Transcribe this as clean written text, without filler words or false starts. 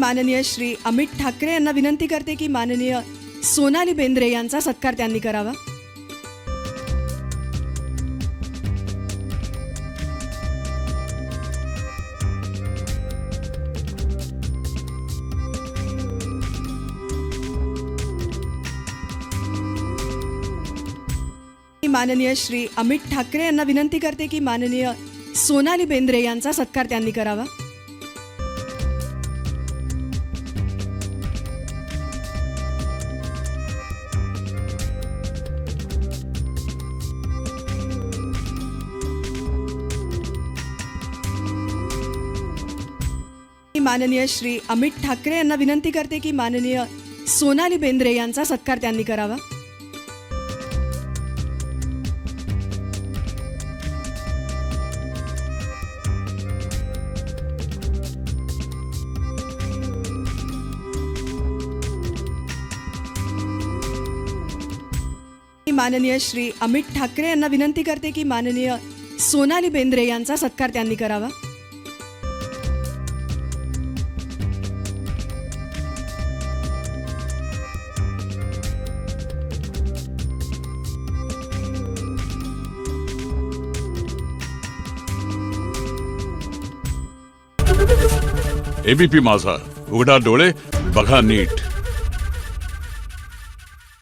माननीय श्री अमित ठाकरे यांना विनंती करते की माननीय सोनाली बेंद्रे यांचा सत्कार त्यांनी करावा. माननीय श्री अमित ठाकरे यांना विनंती करते की माननीय सोनाली बेंद्रे यांचा सत्कार त्यांनी करावा. माननीय श्री अमित ठाकरे यांना विनंती करते की माननीय सोनाली बेंद्रे यांचा सत्कार त्यांनी करावा. माननीय श्री अमित ठाकरे यांना विनंती करते की माननीय सोनाली बेंद्रे यांचा सत्कार त्यांनी करावा. एबीपी माझा, उघडा डोळे बघा नीट.